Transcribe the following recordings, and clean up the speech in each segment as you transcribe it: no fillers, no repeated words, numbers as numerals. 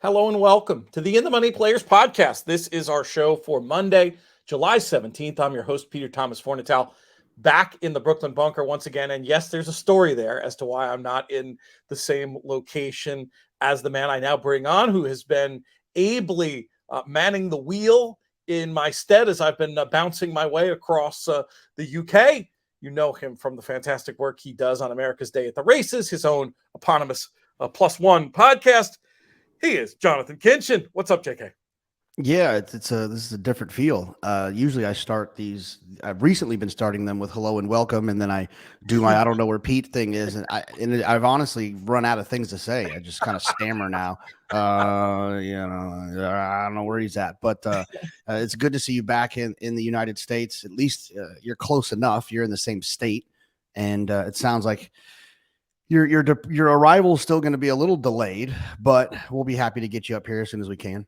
Hello and welcome to the In the Money Players podcast. This is our show for Monday, July 17th. I'm your host, Peter Thomas Fornital, back in the Brooklyn bunker once again. And yes, there's a story there as to why I'm not in the same location as the man I now bring on, who has been ably manning the wheel in my stead as I've been bouncing my way across the UK. You know him from the fantastic work he does on America's Day at the Races, his own eponymous Plus One podcast. He is Jonathan Kinchin. What's up, JK? Yeah, this is a different feel. Usually I start these. I've recently been starting them with hello and welcome, and then I do my I don't know where Pete thing is, and I've honestly run out of things to say. I just kind of stammer now. I don't know where he's at, but it's good to see you back in the United States. At least you're close enough. You're in the same state, and it sounds like your arrival is still going to be a little delayed, but we'll be happy to get you up here as soon as we can.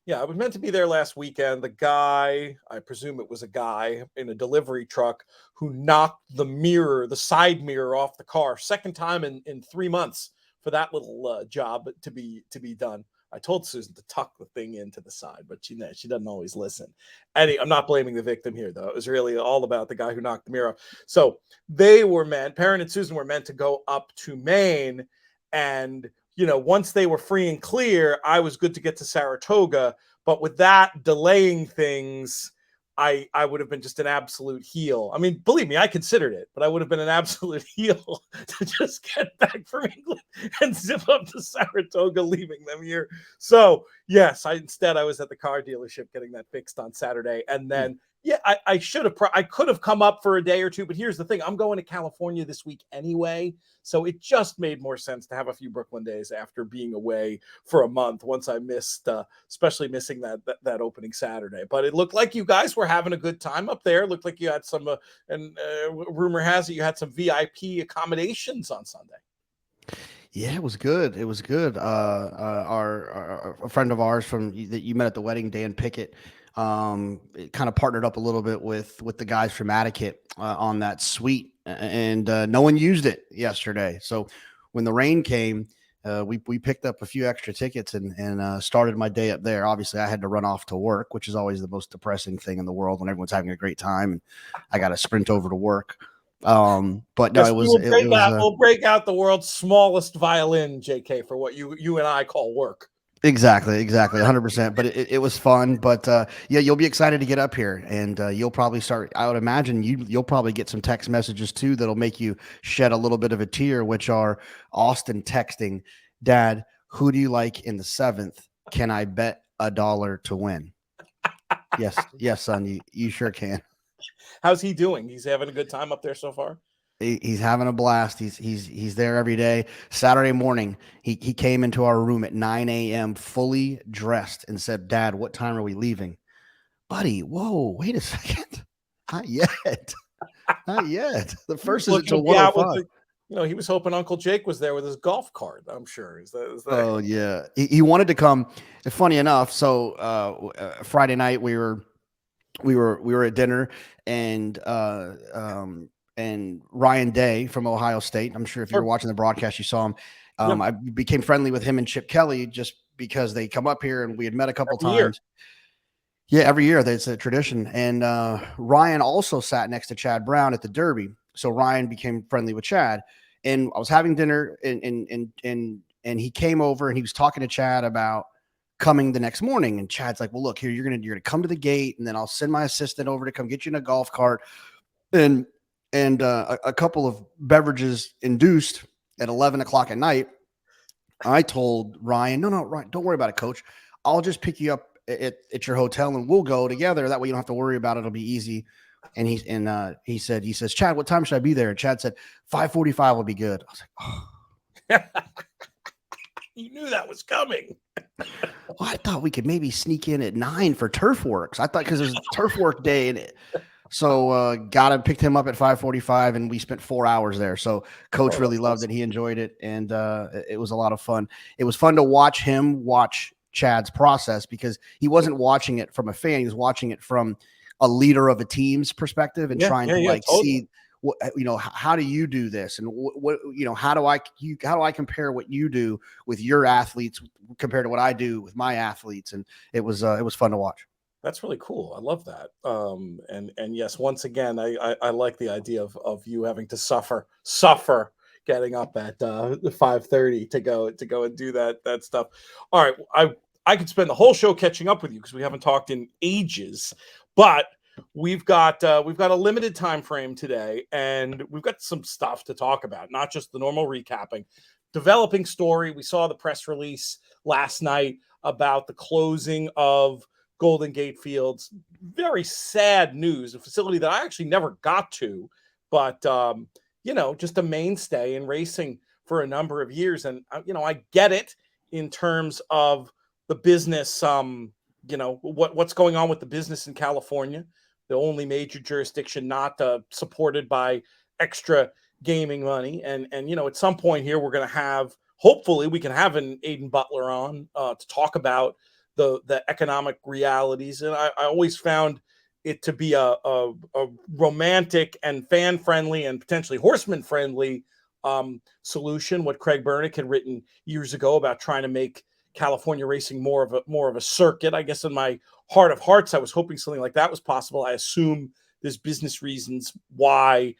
Yeah, I was meant to be there last weekend. The guy, I presume it was a guy in a delivery truck who knocked the side mirror off the car. Second time in 3 months for that little job to be done. I told Susan to tuck the thing into the side, but she doesn't always listen. I'm not blaming the victim here, though. It was really all about the guy who knocked the mirror off. So Perrin and Susan were meant to go up to Maine, and once they were free and clear, I was good to get to Saratoga. But with that delaying things, I would have been just an absolute heel. I mean, believe me, I considered it, but I would have been an absolute heel to just get back from England and zip up to Saratoga, leaving them here. So yes, I was at the car dealership getting that fixed on Saturday. And then, I could have come up for a day or two, but here's the thing. I'm going to California this week anyway. So it just made more sense to have a few Brooklyn days after being away for a month once I missed, especially missing that opening Saturday. But it looked like you guys were having a good time up there. It looked like you had some, rumor has it you had some VIP accommodations on Sunday. Yeah, it was good. It was good. A friend of ours that you met at the wedding, Dan Pickett, kind of partnered up a little bit with the guys from Etiquette on that suite, and no one used it yesterday. So when the rain came, we picked up a few extra tickets and started my day up there. Obviously, I had to run off to work, which is always the most depressing thing in the world when everyone's having a great time, and I got to sprint over to work. But no, we'll break out the world's smallest violin, JK, for what you and I call work. Exactly, 100%. But it was fun. But you'll be excited to get up here, and you'll probably start. I would imagine you'll probably get some text messages too that'll make you shed a little bit of a tear, which are Austin texting, "Dad, who do you like in the 7th? Can I bet $1 to win?" Yes, son, you sure can. How's he doing? He's having a good time up there so far? He's having a blast. He's there every day. Saturday morning, he came into our room at 9 a.m. fully dressed and said, "Dad, what time are we leaving?" Buddy, whoa, wait a second. Not yet. Not yet. The first is until 1:05. He was hoping Uncle Jake was there with his golf cart, I'm sure. Is that... Oh, yeah. He wanted to come. Funny enough, so Friday night we were at dinner, and Ryan Day from Ohio State. I'm sure if you were watching the broadcast, you saw him. I became friendly with him and Chip Kelly just because they come up here and we had met a couple times. Yeah, every year that's a tradition. And Ryan also sat next to Chad Brown at the Derby. So Ryan became friendly with Chad. And I was having dinner and he came over and he was talking to Chad about coming the next morning. And Chad's like, "Well, look, here, you're gonna come to the gate, and then I'll send my assistant over to come get you in a golf cart." And a couple of beverages induced at 11 o'clock at night. I told Ryan, no, Ryan, don't worry about it, Coach. I'll just pick you up at your hotel and we'll go together. That way you don't have to worry about it. It'll be easy. And he says, "Chad, what time should I be there?" And Chad said, 5:45 will be good. I was like, oh. You knew that was coming. Well, I thought we could maybe sneak in at 9 for turf works. I thought because it was turf work day and So picked him up at 5:45, and we spent 4 hours there. So Coach really loved it. He enjoyed it, and it was a lot of fun. It was fun to watch him watch Chad's process because he wasn't watching it from a fan. He was watching it from a leader of a team's perspective and trying to see what, how do you do this? And what how do I compare what you do with your athletes compared to what I do with my athletes? And it was fun to watch. That's really cool. I love that. And yes, once again, I like the idea of you having to suffer getting up at 5:30 to go and do that stuff. All right, I could spend the whole show catching up with you because we haven't talked in ages, but we've got a limited time frame today, and we've got some stuff to talk about, not just the normal recapping. Developing story. We saw the press release last night about the closing of Golden Gate Fields. Very sad news, a facility that I actually never got to, but just a mainstay in racing for a number of years. And I get it in terms of the business, what's going on with the business in California, the only major jurisdiction not supported by extra gaming money. And at some point here, we're going to have, hopefully we can have an Aiden Butler on to talk about the economic realities. And I always found it to be a romantic and fan friendly and potentially horseman friendly solution. What Craig Bernick had written years ago about trying to make California racing more of a circuit. I guess in my heart of hearts, I was hoping something like that was possible. I assume there's business reasons why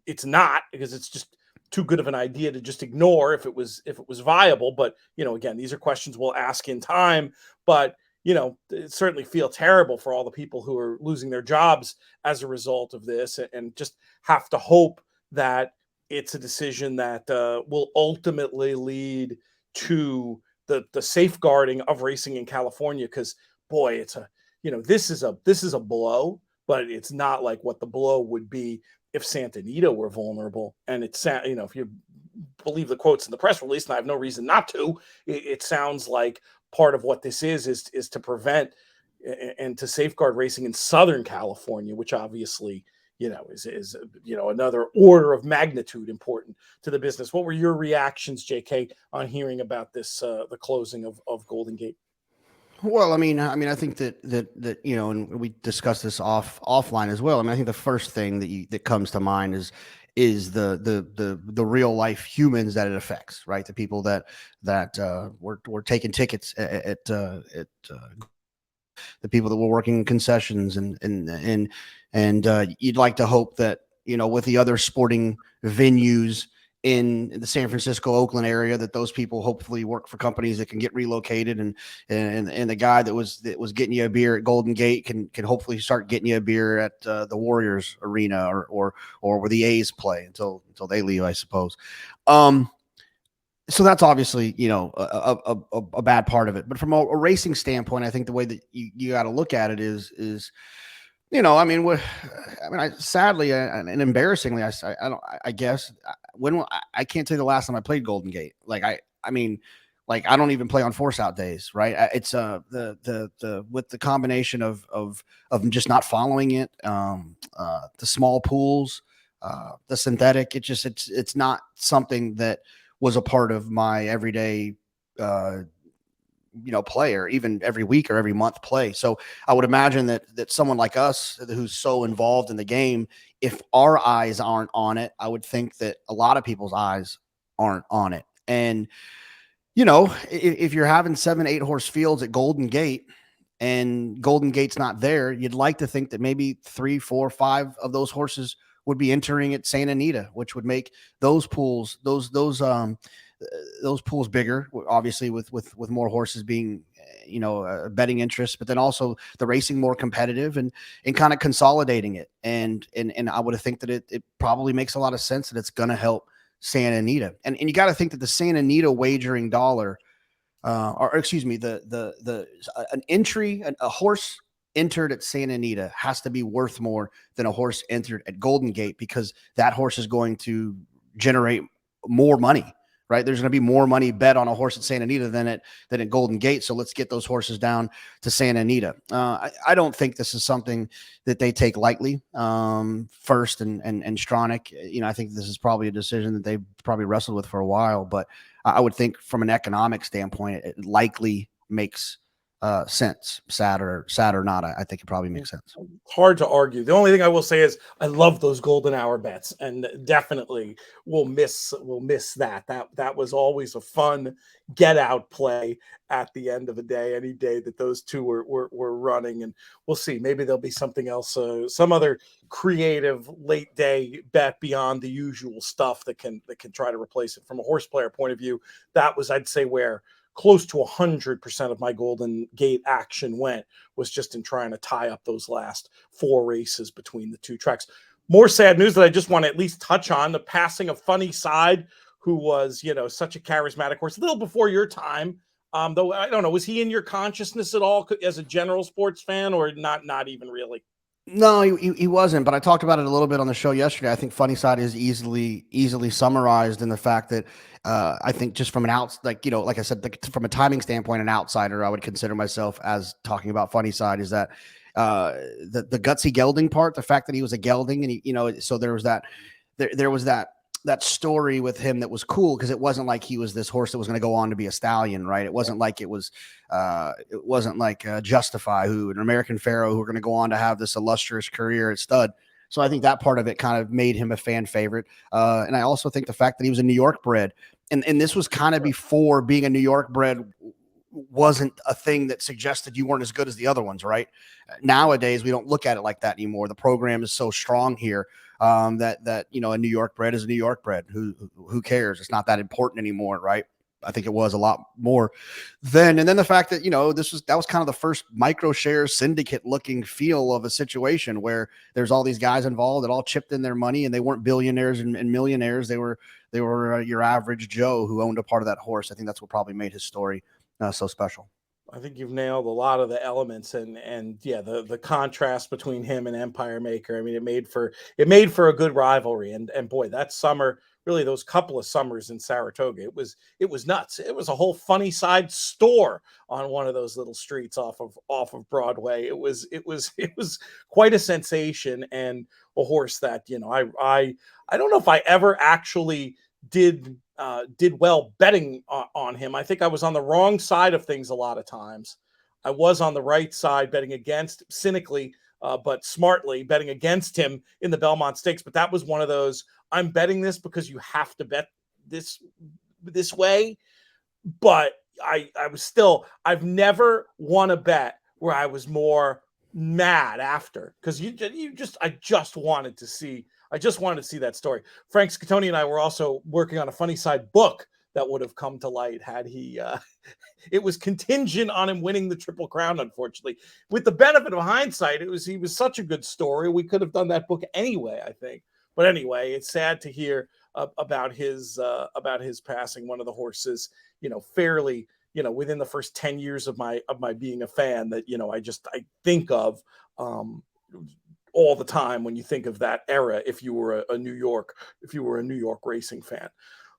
it's not, because it's just too good of an idea to just ignore if it was viable. But again, these are questions we'll ask in time. But it certainly feel terrible for all the people who are losing their jobs as a result of this, and just have to hope that it's a decision that will ultimately lead to the safeguarding of racing in California. Because boy, it's this is a blow, but it's not like what the blow would be if Santa Anita were vulnerable. And it's if you believe the quotes in the press release, and I have no reason not to, it sounds like part of what this is to prevent and to safeguard racing in Southern California, which obviously is another order of magnitude important to the business. What were your reactions, JK, on hearing about this the closing of Golden Gate? Well, I mean, I think that and we discussed this offline as well. I mean, I think the first thing that comes to mind is the real life humans that it affects, right? The people that were taking tickets at the people that were working in concessions, and you'd like to hope that with the other sporting venues in the San Francisco, Oakland area, that those people hopefully work for companies that can get relocated, and the guy that was getting you a beer at Golden Gate can hopefully start getting you a beer at the Warriors arena or where the A's play until they leave, I suppose. So that's obviously a bad part of it. But from a racing standpoint, I think the way that you got to look at it is sadly and embarrassingly, I guess I can't tell you the last time I played Golden Gate. I don't even play on force out days, right? It's the with the combination of just not following it, the small pools, the synthetic. It's not something that was a part of my everyday player, even every week or every month play. So I would imagine that someone like us who's so involved in the game, if our eyes aren't on it, I would think that a lot of people's eyes aren't on it. And, if you're having 7-8 horse fields at Golden Gate and Golden Gate's not there, you'd like to think that maybe 3, 4, 5 of those horses would be entering at Santa Anita, which would make those pools, those pools bigger, obviously with more horses being, betting interest, but then also the racing more competitive and kind of consolidating it. And I would think that it probably makes a lot of sense that it's going to help Santa Anita. And you got to think that the Santa Anita wagering dollar, a horse entered at Santa Anita has to be worth more than a horse entered at Golden Gate, because that horse is going to generate more money. Right. There's going to be more money bet on a horse at Santa Anita than at Golden Gate. So let's get those horses down to Santa Anita. I don't think this is something that they take lightly. First and Stronach, I think this is probably a decision that they probably wrestled with for a while. But I would think from an economic standpoint, it likely makes since. Sad or not, I think it probably makes sense. Hard to argue. The only thing I will say is I love those golden hour bets, and definitely we'll miss that. That was always a fun get out play at the end of the day, any day that those two were running. And we'll see. Maybe there'll be something else, some other creative late day bet beyond the usual stuff that can try to replace it. From a horse player point of view, that was, I'd say, where close to 100% of my Golden Gate action went, was just in trying to tie up those last 4 races between the 2 tracks. More sad news that I just want to at least touch on: the passing of Funny Cide, who was, such a charismatic horse, a little before your time. Though I don't know, was he in your consciousness at all as a general sports fan, or not even really? No, he wasn't, but I talked about it a little bit on the show yesterday. I think Funny Side is easily summarized in the fact that I think just from an like I said, from a timing standpoint, an outsider, I would consider myself as talking about Funny Side, is that the gutsy gelding part, the fact that he was a gelding, and he, so there was that story with him that was cool, because it wasn't like he was this horse that was going to go on to be a stallion, right? It wasn't like Justify, who an American Pharaoh, who are going to go on to have this illustrious career at stud. So I think that part of it kind of made him a fan favorite. And I also think the fact that he was a New York bred, and this was kind of before being a New York bred wasn't a thing that suggested you weren't as good as the other ones, right? Nowadays, we don't look at it like that anymore. The program is so strong here that a New York bred is a New York bred. Who cares? It's not that important anymore, right? I think it was a lot more then. And then the fact that, that was kind of the first micro share syndicate looking feel of a situation where there's all these guys involved that all chipped in their money, and they weren't billionaires and millionaires. They were your average Joe who owned a part of that horse. I think that's what probably made his story so special. I think you've nailed a lot of the elements, and yeah, the contrast between him and Empire Maker. I mean, it made for a good rivalry, and boy, that summer, really those couple of summers in Saratoga, it was nuts. It was a whole Funny Side store on one of those little streets off of Broadway. It was quite a sensation, and a horse that I don't know if I ever actually did well betting on him. I think I was on the wrong side of things a lot of times. I was on the right side betting against, cynically, but smartly betting against him in the Belmont Stakes. But that was one of those, I'm betting this because you have to bet this way. But I've never won a bet where I was more mad after, because I just wanted to see that story. Frank Scatoni and I were also working on a Funny Side book that would have come to light had he it was contingent on him winning the Triple Crown. Unfortunately, with the benefit of hindsight, he was such a good story, we could have done that book anyway, I think. But anyway, it's sad to hear about his passing. One of the horses, fairly, within the first 10 years of my being a fan, that I think of all the time when you think of that era, if you were a New York racing fan.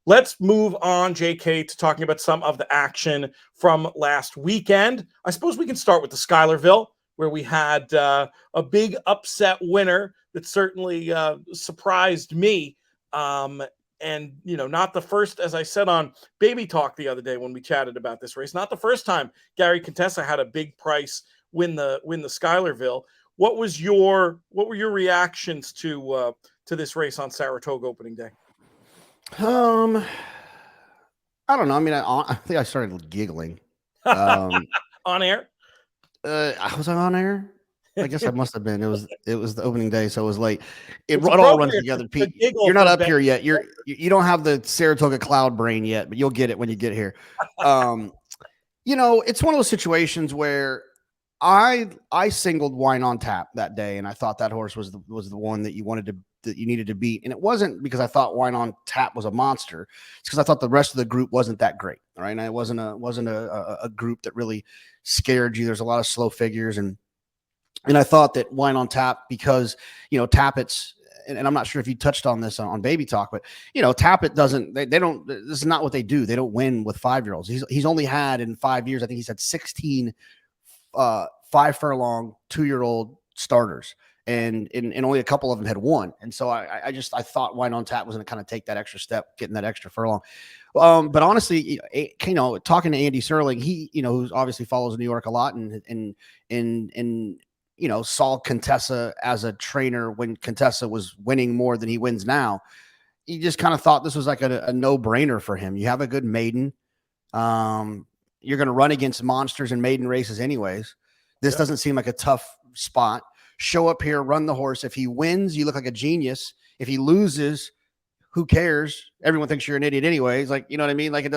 Let's move on, JK, to talking about some of the action from last weekend. I suppose we can start with the Schuylerville, where we had a big upset winner that certainly surprised me. And, not the first, as I said on Baby Talk the other day when we chatted about this race, not the first time Gary Contessa had a big price win the Schuylerville. What were your reactions to this race on Saratoga opening day? I don't know. I mean, I think I started giggling. On air? Was I on air? I guess I must have been. It was the opening day, so it was late. It all runs together, Pete. You're not up here yet. You don't have the Saratoga cloud brain yet, but you'll get it when you get here. It's one of those situations where I singled Wine on Tap that day, and I thought that horse was the one that you needed to beat. And it wasn't because I thought Wine on Tap was a monster. It's because I thought the rest of the group wasn't that great. All right. And it wasn't a group that really scared you. There's a lot of slow figures. And I thought that Wine on Tap, because, Tappett's, and I'm not sure if you touched on this on Baby Talk, but, Tappett doesn't, they don't, this is not what they do. They don't win with 5-year-olds. He's only had in 5 years, I think he's had 16 5 furlong 2-year-old starters. and only a couple of them had won. And so I thought Wine on Tap was going to kind of take that extra step, getting that extra furlong. But honestly, talking to Andy Serling, he, who obviously follows New York a lot and saw Contessa as a trainer when Contessa was winning more than he wins now. He just kind of thought this was like a no-brainer for him. You have a good maiden. You're going to run against monsters in maiden races anyways. This doesn't seem like a tough spot. Show up here, run the horse. If he wins, you look like a genius. If he loses, who cares? Everyone thinks you're an idiot anyways. Like, you know what I mean? Like I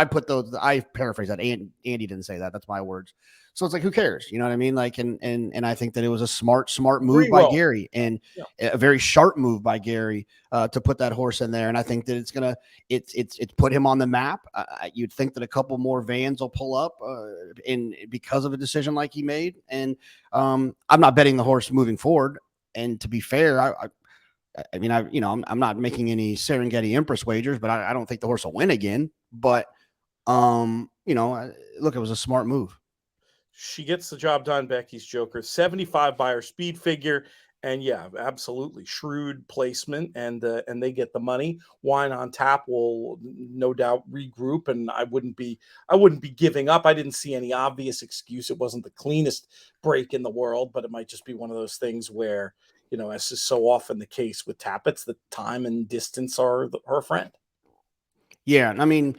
put those, I paraphrase that. Andy didn't say that. That's my words. So it's like, who cares? You know what I mean? Like, and I think that it was a smart move by Gary, and a very sharp move by Gary to put that horse in there. And I think that it's put him on the map. You'd think that a couple more vans will pull up because of a decision like he made. And I'm not betting the horse moving forward. And to be fair, I'm not making any Serengeti Empress wagers, but I don't think the horse will win again. But look, it was a smart move. She gets the job done, Becky's Joker. 75 by her speed figure. And yeah, absolutely shrewd placement, and they get the money. Wine on Tap will no doubt regroup, and I wouldn't be giving up. I didn't see any obvious excuse. It wasn't the cleanest break in the world, but it might just be one of those things where, as is so often the case with Tappets, the time and distance are her friend. Yeah, I mean,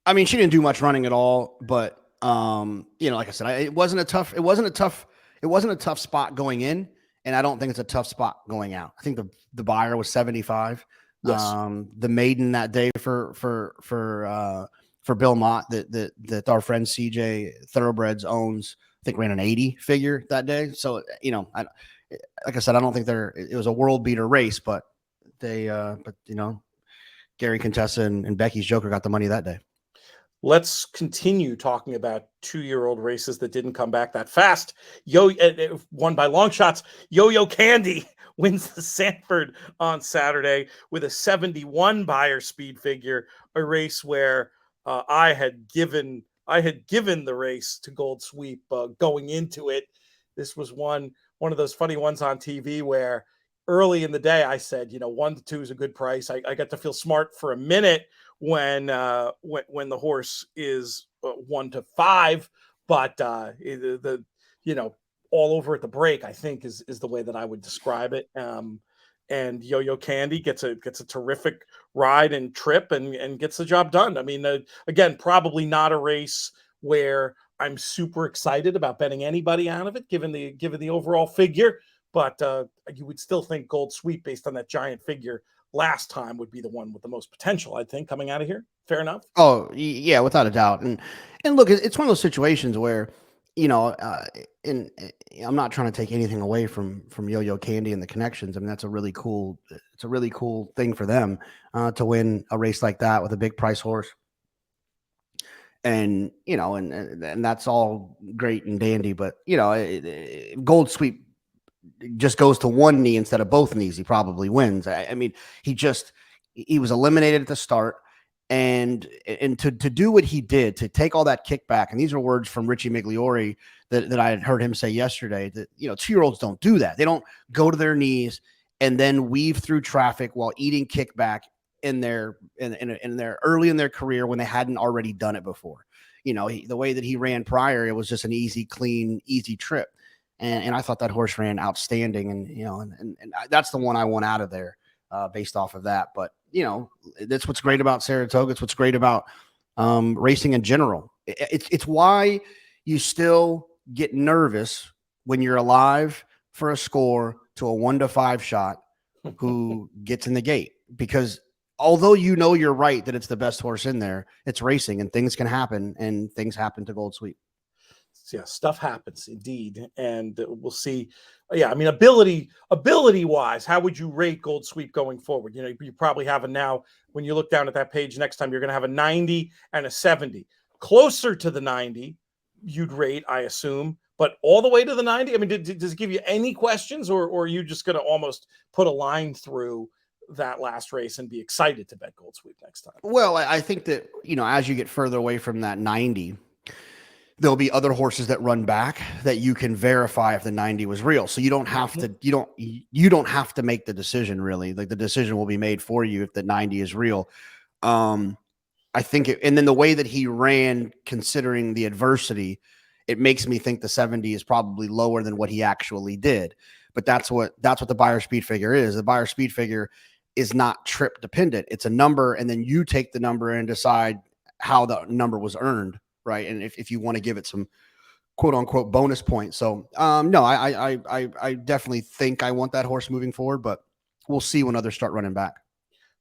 she didn't do much running at all, but like I said, it wasn't a tough spot going in, and I don't think it's a tough spot going out. I think the buyer was 75. Yes. The maiden that day for Bill Mott that our friend CJ Thoroughbreds owns, I think ran an 80 figure that day. So like I said, I don't think it was a world beater race, but Gary Contessa and Becky's Joker got the money that day. Let's continue talking about 2-year-old races that didn't come back that fast. Won by long shots. Yo-Yo Candy wins the Sanford on Saturday with a 71 buyer speed figure, a race where I had given the race to Gold Sweep going into it. This was one of those funny ones on TV where early in the day I said, 1 to 2 is a good price. I got to feel smart for a minute when the horse is 1 to 5, but all over at the break, I think is the way that I would describe it. And Yo-Yo Candy gets a terrific ride and trip and gets the job done. I mean, again, probably not a race where I'm super excited about betting anybody out of it, given the overall figure. But you would still think Gold Sweep, based on that giant figure last time, would be the one with the most potential, I think, coming out of here. Fair enough? Oh, yeah, without a doubt. And look, it's one of those situations where, and I'm not trying to take anything away from Yo-Yo Candy and the connections. I mean, it's a really cool thing for them to win a race like that with a big price horse. And, and that's all great and dandy, but, Gold Sweep just goes to one knee instead of both knees, he probably wins. I mean, he was eliminated at the start, and to do what he did, to take all that kickback, and these are words from Richie Migliori that I had heard him say yesterday, that 2-year-olds don't do that. They don't go to their knees and then weave through traffic while eating kickback in their early in their career when they hadn't already done it before. The way that he ran prior, it was just an easy, clean, easy trip. And I thought that horse ran outstanding, and that's the one I want out of there based off of that. But that's what's great about Saratoga. It's what's great about racing in general. It's why you still get nervous when you're alive for a score to a 1 to 5 shot who gets in the gate, because although you're right that it's the best horse in there, it's racing and things can happen, and things happen to Gold Sweep. Yeah, stuff happens indeed, and we'll see. Yeah, I mean, ability wise, how would you rate Gold Sweep going forward? You probably have now, when you look down at that page next time, you're going to have a 90 and a 70. Closer to the 90, you'd rate, I assume, but all the way to the 90. I mean, does it give you any questions, or are you just going to almost put a line through that last race and be excited to bet Gold Sweep next time? Well, I think that as you get further away from that 90. there'll be other horses that run back that you can verify if the 90 was real. So you don't have to, you don't have to make the decision really. Like the decision will be made for you if the 90 is real. I think and then the way that he ran, considering the adversity, it makes me think the 70 is probably lower than what he actually did. But that's what the buyer speed figure is. The buyer speed figure is not trip dependent. It's a number, and then you take the number and decide how the number was earned, right? And if you want to give it some quote unquote bonus points. So no, I definitely think I want that horse moving forward, but we'll see when others start running back.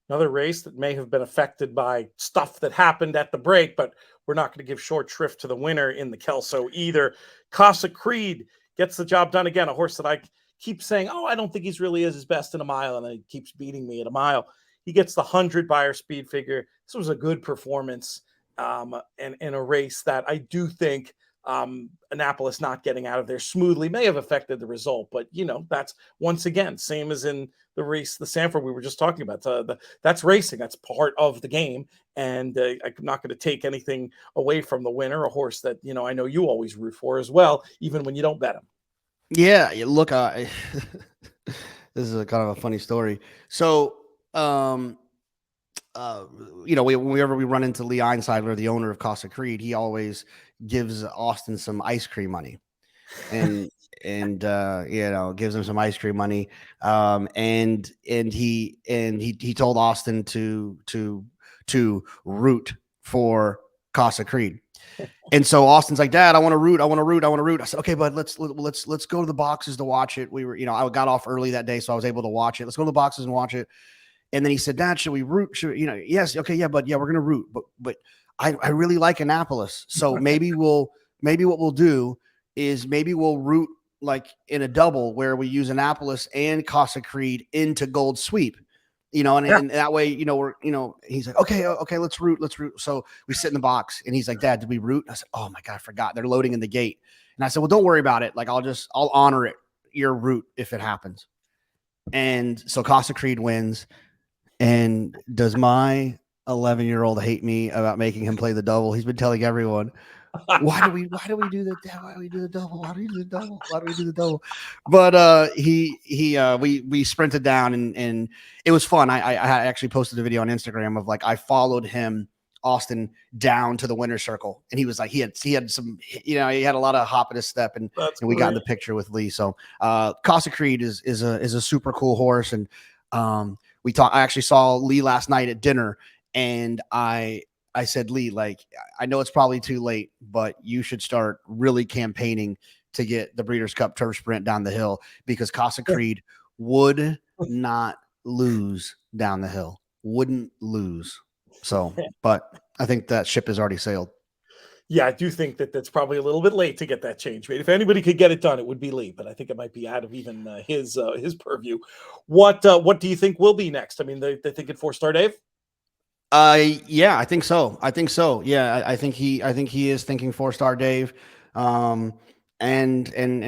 Another race that may have been affected by stuff that happened at the break, but we're not going to give short shrift to the winner in the Kelso either. Casa Creed gets the job done again. A horse that I keep saying, oh, I don't think he's really is his best in a mile, and then he keeps beating me at a mile. He gets the 100 buyer speed figure. This was a good performance and in a race that I do think Annapolis not getting out of there smoothly may have affected the result. But, that's once again, same as in the race, the Sanford we were just talking about. That's racing. That's part of the game. And I'm not going to take anything away from the winner, a horse that, I know you always root for as well, even when you don't bet him. Yeah, look, this is a kind of a funny story. So, whenever we run into Lee Einsiedler, the owner of Casa Creed, he always gives Austin some ice cream money, and gives him some ice cream money. And he told Austin to root for Casa Creed. And so Austin's like, Dad, I want to root. I said, okay, bud, let's go to the boxes to watch it. We were, I got off early that day, so I was able to watch it. Let's go to the boxes and watch it. And then he said, Dad, should we root? Yes. Okay. Yeah, bud. Yeah, we're going to root. But I really like Annapolis. So maybe what we'll do is maybe we'll root like in a double where we use Annapolis and Casa Creed into Gold Sweep. And that way, he's like, okay, let's root. So we sit in the box and he's like, Dad, did we root? I said, oh my God, I forgot. They're loading in the gate. And I said, well, don't worry about it. Like, I'll honor it, your root, if it happens. And so Casa Creed wins. And does my 11-year-old hate me about making him play the double? He's been telling everyone, why do we do the double? But we sprinted down and it was fun. I actually posted a video on Instagram of like I followed him, Austin, down to the winner's circle, and he was like he had some, he had a lot of hop in his step, and we got in the picture with Lee. So Casa Creed is a super cool horse, and I actually saw Lee last night at dinner, and I said, Lee, like, I know it's probably too late, but you should start really campaigning to get the Breeders' Cup Turf Sprint down the hill, because Casa Creed would not lose down the hill. Wouldn't lose. So, but I think that ship has already sailed. Yeah, I do think that's probably a little bit late to get that change made. If anybody could get it done, it would be Lee, but I think it might be out of even his purview. What do you think will be next? I mean, they thinking 4-star Dave? Yeah, I think so. Yeah, I think he is thinking 4-star Dave. And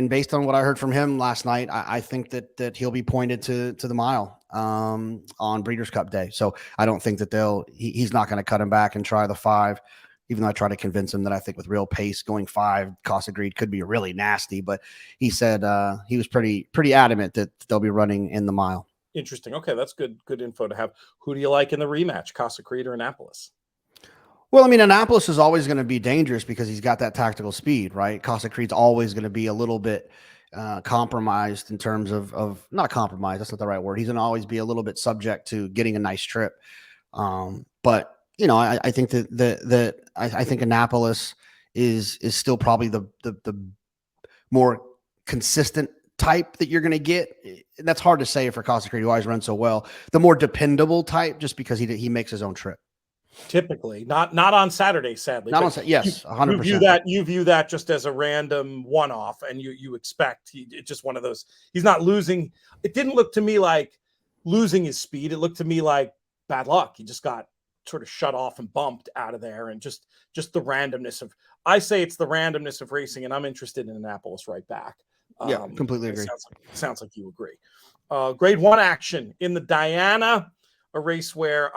based on what I heard from him last night, I think that he'll be pointed to the mile on Breeders' Cup Day. So I don't think that he's not going to cut him back and try the 5, even though I try to convince him that I think with real pace going 5, Casa Creed could be really nasty. But he said he was pretty adamant that they'll be running in the mile. Interesting. Okay, that's good info to have. Who do you like in the rematch, Casa Creed or Annapolis? Well, I mean, Annapolis is always going to be dangerous because he's got that tactical speed, right? Casa Creed's always going to be a little bit compromised in terms of not compromised. That's not the right word. He's going to always be a little bit subject to getting a nice trip. But I think that I think Annapolis is still probably the more consistent type that you're going to get. And that's hard to say for Casa Creed, who always runs so well. The more dependable type, just because he makes his own trip. Typically, not on Saturday, sadly. Not on Saturday. Yes, 100%. You view that just as a random one-off, and you expect it's just one of those. He's not losing. It didn't look to me like losing his speed. It looked to me like bad luck. He just got sort of shut off and bumped out of there, and just the randomness of. I say it's the randomness of racing, and I'm interested in Annapolis right back. Yeah, completely agree. Sounds like you agree. Grade 1 action in the Diana, a race where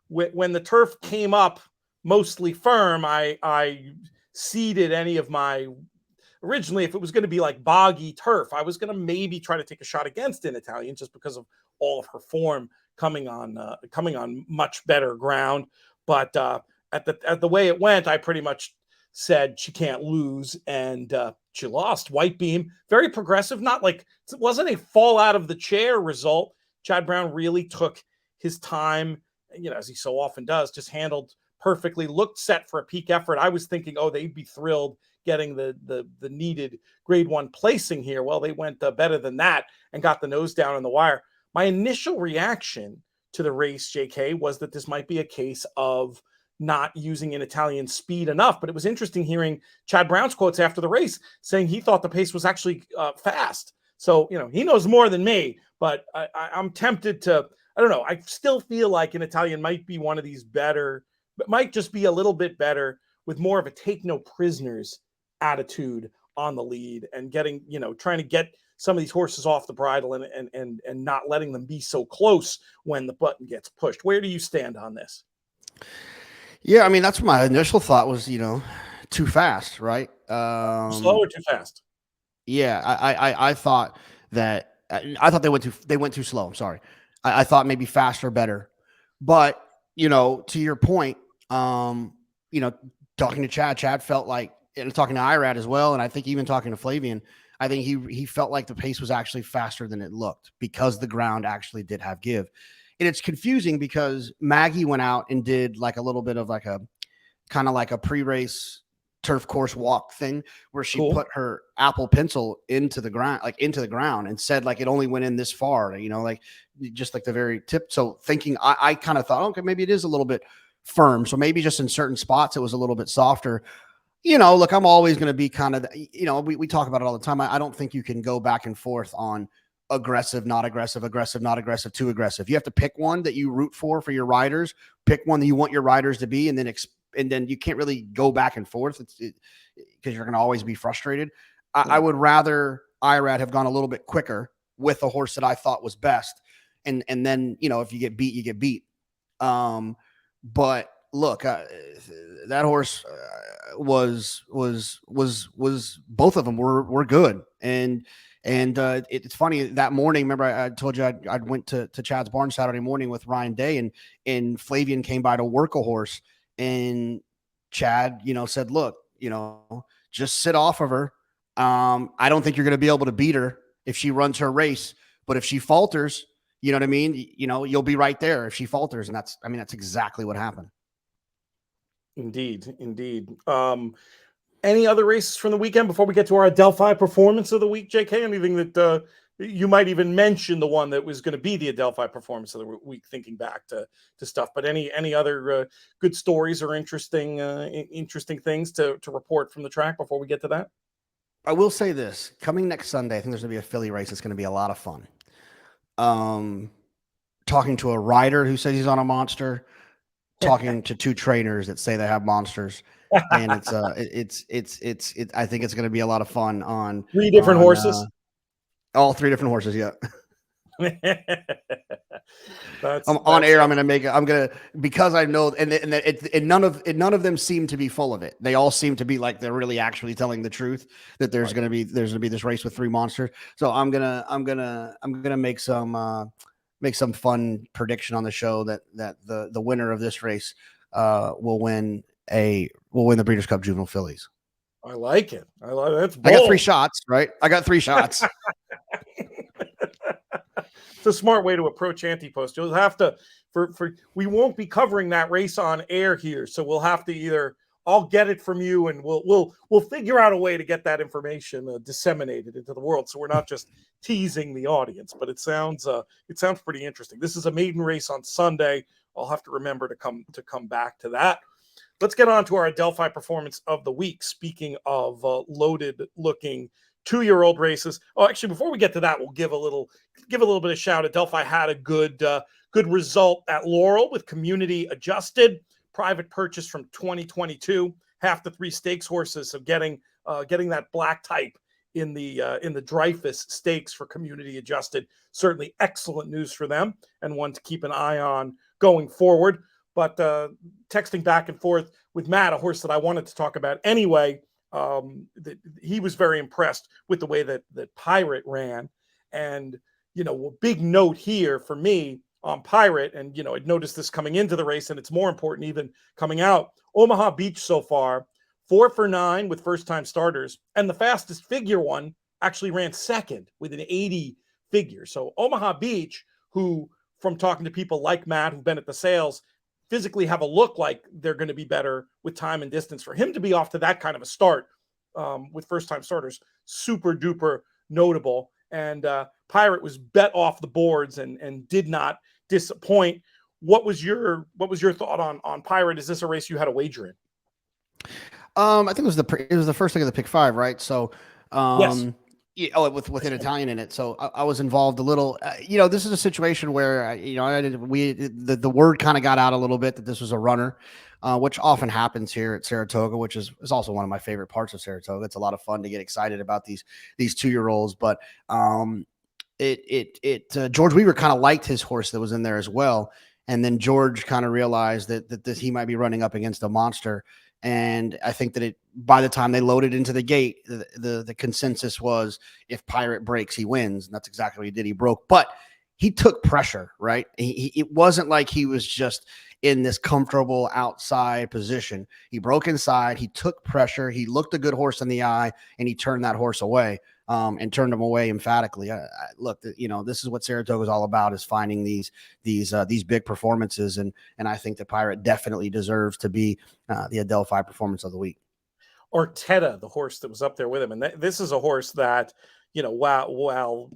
when the turf came up mostly firm, I seeded any of my originally, if it was going to be like boggy turf, I was going to maybe try to take a shot against an Italian just because of all of her form coming on much better ground. But at the way it went, I pretty much said she can't lose, and she lost. Whitebeam, very progressive, not like it wasn't a fall out of the chair result. Chad Brown really took his time, as he so often does, just handled perfectly, looked set for a peak effort. I was thinking, oh, they'd be thrilled getting the needed grade 1 placing here. Well, they went better than that and got the nose down on the wire. My initial reaction to the race, JK, was that this might be a case of not using an Italian speed enough. But it was interesting hearing Chad Brown's quotes after the race saying he thought the pace was actually fast. So, he knows more than me, but I'm tempted to, I don't know. I still feel like an Italian might be one of these better, but might just be a little bit better with more of a take no prisoners attitude on the lead and getting, trying to get some of these horses off the bridle and not letting them be so close when the button gets pushed. Where do you stand on this? Yeah, I mean, that's my initial thought was, too fast, right? Slow or too fast? Yeah, I thought that they went too slow. I'm sorry. I thought maybe faster better. But, to your point, talking to Chad felt like, and talking to Irad as well, and I think even talking to Flavian, I think he felt like the pace was actually faster than it looked because the ground actually did have give. And it's confusing because Maggie went out and did like a little bit of like a kind of like a pre-race turf course walk thing where she put her Apple pencil into the ground and said like it only went in this far, like just like the very tip. So thinking I kind of thought, okay, maybe it is a little bit firm. So maybe just in certain spots it was a little bit softer. Look, I'm always going to be kind of, we talk about it all the time. I don't think you can go back and forth on aggressive, not aggressive, aggressive, not aggressive, too aggressive. You have to pick one that you root for your riders, pick one that you want your riders to be, and then you can't really go back and forth because you're going to always be frustrated. I would rather Irad have gone a little bit quicker with a horse that I thought was best. And then, if you get beat, you get beat. But look, that horse was both of them were good. And it's funny that morning. Remember, I told you I went to Chad's barn Saturday morning with Ryan Day, and Flavian came by to work a horse, and Chad, said, "Look, just sit off of her. I don't think you're going to be able to beat her if she runs her race, but if she falters, you know what I mean. You'll be right there if she falters." And that's exactly what happened. Indeed. Any other races from the weekend before we get to our Adelphi performance of the week, JK? Anything that you might even mention the one that was going to be the Adelphi performance of the week, thinking back to stuff, but any other good stories or interesting things to report from the track before we get to that? I will say this, coming next Sunday, I think there's going to be a filly race. It's going to be a lot of fun. Talking to a rider who says he's on a monster, talking to two trainers that say they have monsters. And I think it's going to be a lot of fun on 3 different horses. All 3 different horses. Yeah. That's on air. I'm going to, because I know, and none of them seem to be full of it. They all seem to be like, they're really actually telling the truth that there's going to be this race with 3 monsters. So I'm going to make some fun prediction on the show that the winner of this race will win the Breeders' Cup Juvenile Fillies. I like it. That's bold. I got 3 shots, right? I got 3 shots. It's a smart way to approach Antipost. You'll have to we won't be covering that race on air here, so we'll have to either I'll get it from you, and we'll figure out a way to get that information disseminated into the world, so we're not just teasing the audience. But it sounds pretty interesting. This is a maiden race on Sunday. I'll have to remember to come back to that. Let's get on to our Adelphi performance of the week. Speaking of loaded-looking 2-year-old races. Oh, actually, before we get to that, we'll give a little bit of shout. Adelphi had a good result at Laurel with community adjusted private purchase from 2022. Half the 3 stakes horses, so getting that black type in the Dreyfus Stakes for community adjusted. Certainly excellent news for them, and one to keep an eye on going forward. But texting back and forth with Matt, a horse that I wanted to talk about anyway, he was very impressed with the way that Pirate ran. And, a big note here for me on Pirate, and, I'd noticed this coming into the race, and it's more important even coming out. Omaha Beach so far, 4 for 9 with first-time starters, and the fastest figure one actually ran second with an 80 figure. So Omaha Beach, who, from talking to people like Matt who've been at the sales, physically have a look like they're going to be better with time and distance, for him to be off to that kind of a start with first-time starters, super duper notable. And Pirate was bet off the boards and did not disappoint. What was your thought on Pirate? Is this a race you had a wager in? I think it was the first leg of the pick 5, right? So, yes. With an Italian in it. So I was involved a little. This is a situation where the word kind of got out a little bit that this was a runner, which often happens here at Saratoga, which is also one of my favorite parts of Saratoga. It's a lot of fun to get excited about these 2-year-olds, but George Weaver kind of liked his horse that was in there as well, and then George kind of realized that he might be running up against a monster. And I think that by the time they loaded into the gate, the consensus was if Pirate breaks, he wins. And that's exactly what he did. He broke, but he took pressure, right? It wasn't like he was just in this comfortable outside position. He broke inside. He took pressure. He looked a good horse in the eye, and he turned that horse away. And turned him away emphatically. Look, this is what Saratoga is all about: is finding these big performances, and I think the Pirate definitely deserves to be the Adelphi Performance of the Week. Arteta, the horse that was up there with him, and this is a horse that while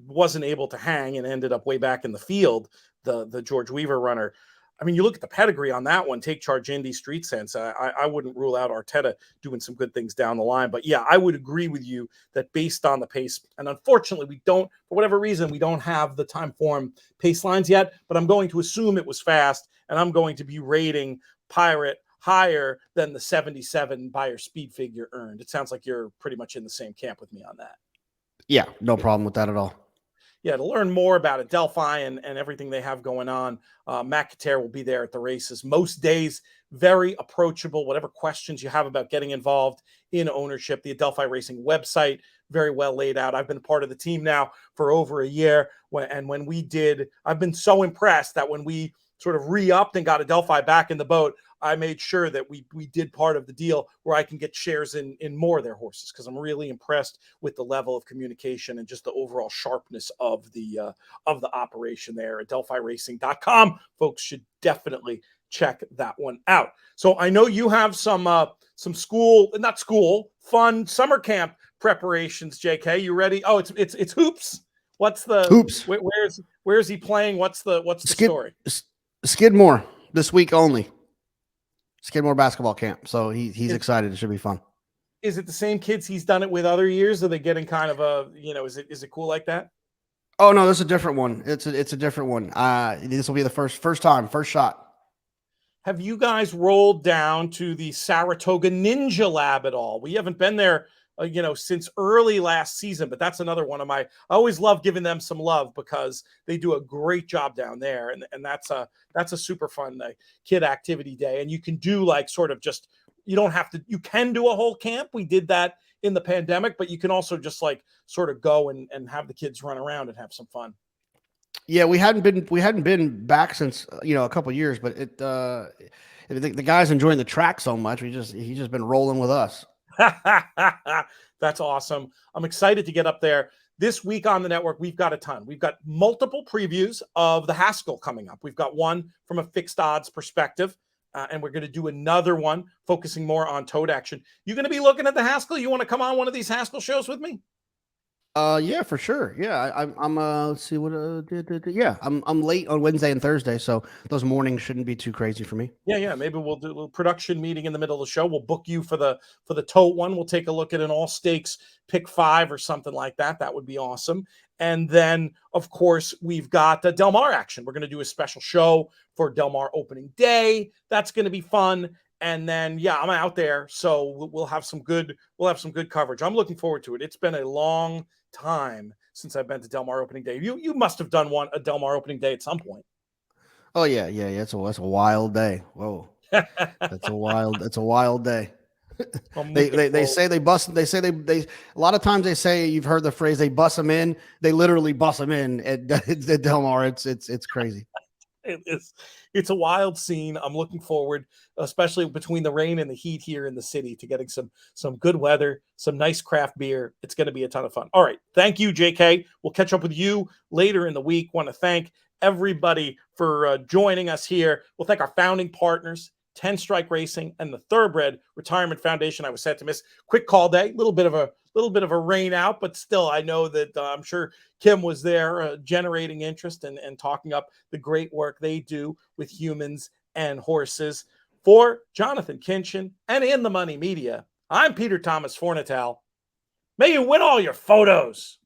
wasn't able to hang and ended up way back in the field. The George Weaver runner. I mean, you look at the pedigree on that one, Take Charge Indy, Street Sense. I wouldn't rule out Arteta doing some good things down the line. But yeah, I would agree with you that based on the pace, and unfortunately for whatever reason, we don't have the time form pace lines yet, but I'm going to assume it was fast, and I'm going to be rating Pirate higher than the 77 Beyer speed figure earned. It sounds like you're pretty much in the same camp with me on that. Yeah, no problem with that at all. Yeah, to learn more about Adelphi and everything they have going on, Matt Kater will be there at the races most days. Very approachable. Whatever questions you have about getting involved in ownership, the Adelphi Racing website, very well laid out. I've been part of the team now for over a year. When we did, I've been so impressed that when we sort of re-upped and got Adelphi back in the boat, I made sure that we did part of the deal where I can get shares in more of their horses, because I'm really impressed with the level of communication and just the overall sharpness of the operation there. AdelphiRacing.com. Folks should definitely check that one out. So I know you have some fun summer camp preparations, JK. You ready? Oh, it's hoops. What's the hoops? Where's he playing? What's the story? Skidmore this week only. Skidmore basketball camp. So he's excited. It should be fun. Is it the same kids he's done it with other years? Are they getting kind of is it cool like that? Oh no, this is a different one. It's a different one. This will be the first shot. Have you guys rolled down to the Saratoga Ninja Lab at all? We haven't been there since early last season, but that's another one of I always love giving them some love because they do a great job down there. And that's a super fun kid activity day. And you can do you can do a whole camp. We did that in the pandemic, but you can also just sort of go and have the kids run around and have some fun. Yeah, we hadn't been back since a couple of years, but the guy's enjoying the track so much. He's just been rolling with us. That's awesome. I'm excited to get up there. This week on the network, we've got a ton. We've got multiple previews of the Haskell coming up. We've got one from a fixed odds perspective, and we're going to do another one focusing more on tote action. You going to be looking at the Haskell? You want to come on one of these Haskell shows with me? Yeah, for sure. Yeah, I'm let's see what yeah, I'm late on Wednesday and Thursday, so those mornings shouldn't be too crazy for me. Yeah. Maybe we'll do a little production meeting in the middle of the show. We'll book you for the tote one. We'll take a look at an all stakes pick 5 or something like that. That would be awesome. And then, of course, we've got Del Mar action. We're going to do a special show for Del Mar opening day. That's going to be fun. And then, yeah, I'm out there, so we'll have some good coverage. I'm looking forward to it. It's been a long time since I've been to Del Mar opening day. You must have done a Del Mar opening day at some point. Oh yeah. That's a wild day. Whoa. That's a wild day. I'm They looking they they forward. say they bust. They say they. A lot of times they say, you've heard the phrase, they bust them in. They literally bust them in at Del Mar. It's crazy. It's a wild scene. I'm looking forward, especially between the rain and the heat here in the city, to getting some good weather, some nice craft beer. It's going to be a ton of fun. All right, thank you, JK. We'll catch up with you later in the week. Want to thank everybody for joining us here. We'll thank our founding partners, 10 Strike Racing and the Thoroughbred Retirement Foundation. I was set to miss quick call day, a little bit of a rain out, but still, I know that I'm sure Kim was there generating interest and talking up the great work they do with humans and horses. For Jonathan Kinchin and In the Money Media, I'm Peter Thomas Fornatal. May you win all your photos.